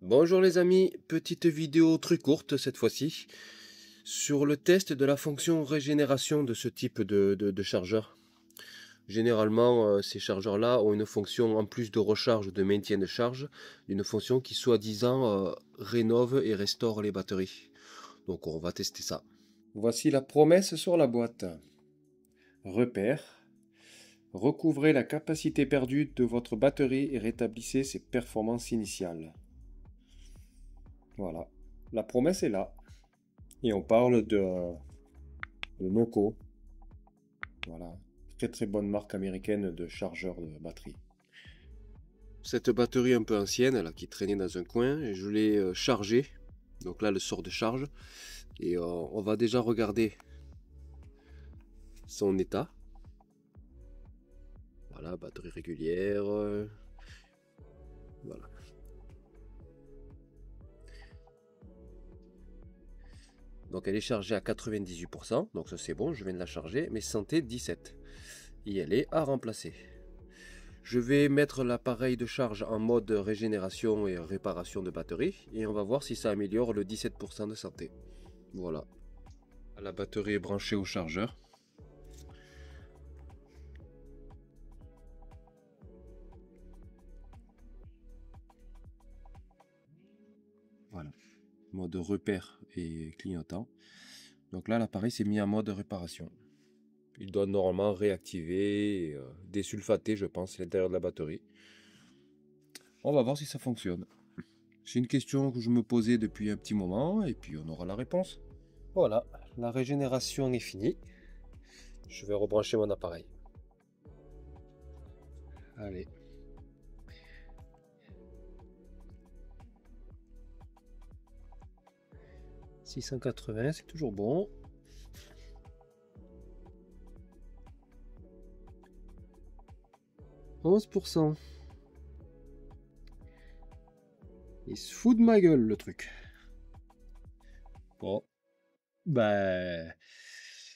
Bonjour les amis, petite vidéo très courte cette fois-ci sur le test de la fonction régénération de ce type de chargeur. Généralement, ces chargeurs-là ont une fonction en plus de recharge ou de maintien de charge, une fonction qui soi-disant rénove et restaure les batteries. Donc on va tester ça. Voici la promesse sur la boîte. Repère. Recouvrez la capacité perdue de votre batterie et rétablissez ses performances initiales. Voilà, la promesse est là. Et on parle de Noco. Voilà, très bonne marque américaine de chargeur de batterie. Cette batterie un peu ancienne là, qui traînait dans un coin, et je l'ai chargée. Donc là, le sort de charge. Et on va déjà regarder son état. Voilà, batterie régulière. Voilà. Donc elle est chargée à 98%, donc ça c'est bon, je viens de la charger, mais santé 17. Et elle est à remplacer. Je vais mettre l'appareil de charge en mode régénération et réparation de batterie, et on va voir si ça améliore le 17% de santé. Voilà. La batterie est branchée au chargeur. Voilà. Mode repère et clignotant. Donc là l'appareil s'est mis en mode réparation. Il doit normalement réactiver et désulfater, je pense, l'intérieur de la batterie. On va voir si ça fonctionne. C'est une question que je me posais depuis un petit moment et puis on aura la réponse. Voilà, la régénération est finie. Je vais rebrancher mon appareil. Allez. « 680, c'est toujours bon. » 11%. Il se fout de ma gueule le truc. Bon. Ben,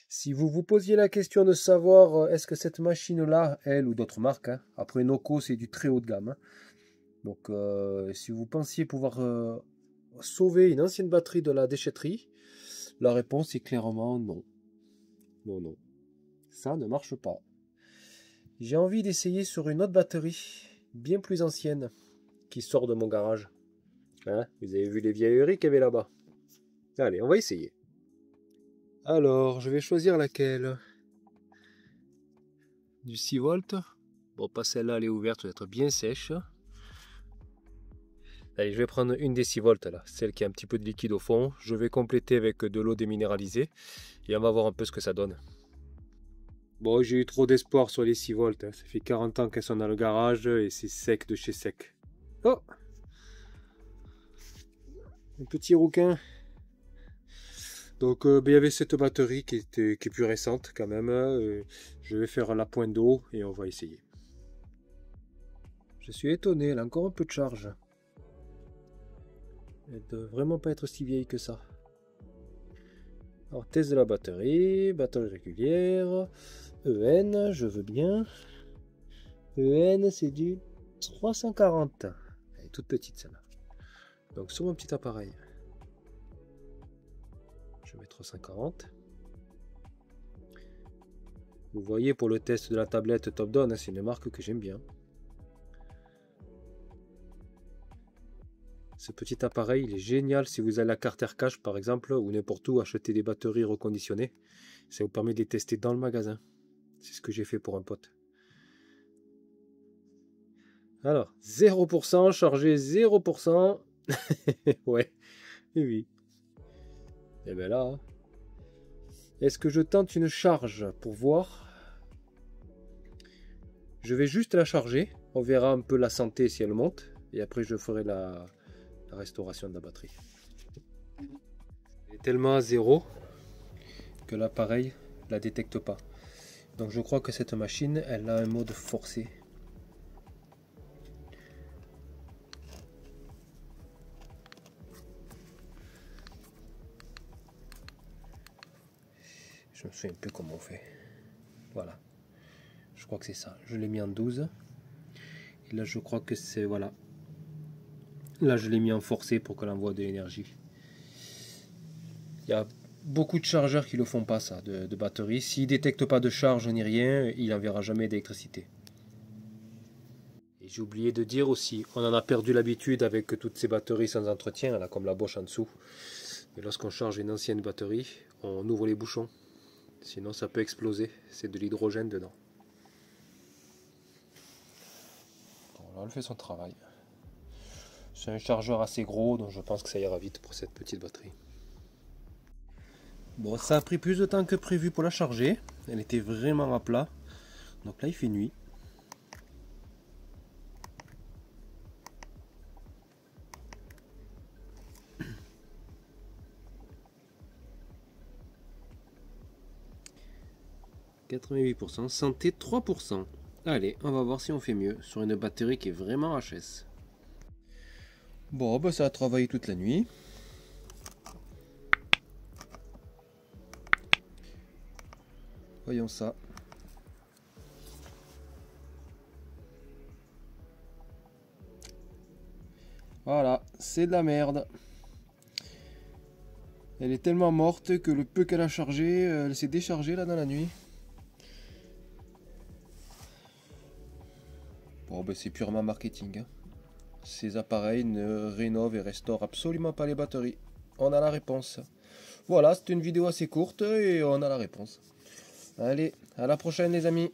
si vous vous posiez la question de savoir est-ce que cette machine-là, elle ou d'autres marques, hein, après Noco c'est du très haut de gamme. Hein. Donc si vous pensiez pouvoir sauver une ancienne batterie de la déchetterie, la réponse est clairement non. Non, non. Ça ne marche pas. J'ai envie d'essayer sur une autre batterie, bien plus ancienne, qui sort de mon garage. Hein, vous avez vu les vieilleries qu'il y avait là-bas. Allez, on va essayer. Alors, je vais choisir laquelle? Du 6 volts. Bon, pas celle-là, elle est ouverte, elle doit être bien sèche. Allez, je vais prendre une des 6 volts là, celle qui a un petit peu de liquide au fond. Je vais compléter avec de l'eau déminéralisée et on va voir un peu ce que ça donne. Bon, j'ai eu trop d'espoir sur les 6 volts. Hein. Ça fait 40 ans qu'elles sont dans le garage et c'est sec de chez sec. Oh! Un petit rouquin. Donc il y avait cette batterie qui est plus récente quand même. Je vais faire la pointe d'eau et on va essayer. Je suis étonné, elle a encore un peu de charge. Elle ne doit vraiment pas être si vieille que ça. Alors test de la batterie régulière. EN, je veux bien. EN c'est du 340. Elle est toute petite celle-là. Donc sur mon petit appareil. Je mets 340. Vous voyez pour le test de la tablette Top Down, c'est une marque que j'aime bien. Ce petit appareil il est génial si vous allez à Carter Cash par exemple ou n'importe où acheter des batteries reconditionnées. Ça vous permet de les tester dans le magasin. C'est ce que j'ai fait pour un pote. Alors, 0% chargé 0%. Ouais, et oui. Et bien là, hein. Est-ce que je tente une charge pour voir? Je vais juste la charger. On verra un peu la santé si elle monte. Et après, je ferai la restauration de la batterie. Elle est tellement à zéro que l'appareil ne la détecte pas. Donc je crois que cette machine, elle a un mode forcé. Je me souviens plus comment on fait. Voilà. Je crois que c'est ça. Je l'ai mis en 12. Et là, je crois que c'est... Voilà. Là, je l'ai mis en forcé pour qu'elle envoie de l'énergie. Il y a beaucoup de chargeurs qui ne le font pas, ça, de batterie. S'il ne détecte pas de charge ni rien, il n'enverra jamais d'électricité. Et j'ai oublié de dire aussi, on en a perdu l'habitude avec toutes ces batteries sans entretien, là, comme la Bosch en dessous. Mais lorsqu'on charge une ancienne batterie, on ouvre les bouchons. Sinon, ça peut exploser. C'est de l'hydrogène dedans. Bon, là, elle fait son travail. C'est un chargeur assez gros, donc je pense que ça ira vite pour cette petite batterie. Bon, ça a pris plus de temps que prévu pour la charger. Elle était vraiment à plat. Donc là, il fait nuit. « 88%, santé 3%. Allez, on va voir si on fait mieux sur une batterie qui est vraiment HS. Bon, bah ça a travaillé toute la nuit. Voyons ça. Voilà, c'est de la merde. Elle est tellement morte que le peu qu'elle a chargé, elle s'est déchargée là dans la nuit. Bon, ben c'est purement marketing. Hein. Ces appareils ne rénovent et restaurent absolument pas les batteries. On a la réponse. Voilà, c'était une vidéo assez courte et on a la réponse. Allez, à la prochaine les amis.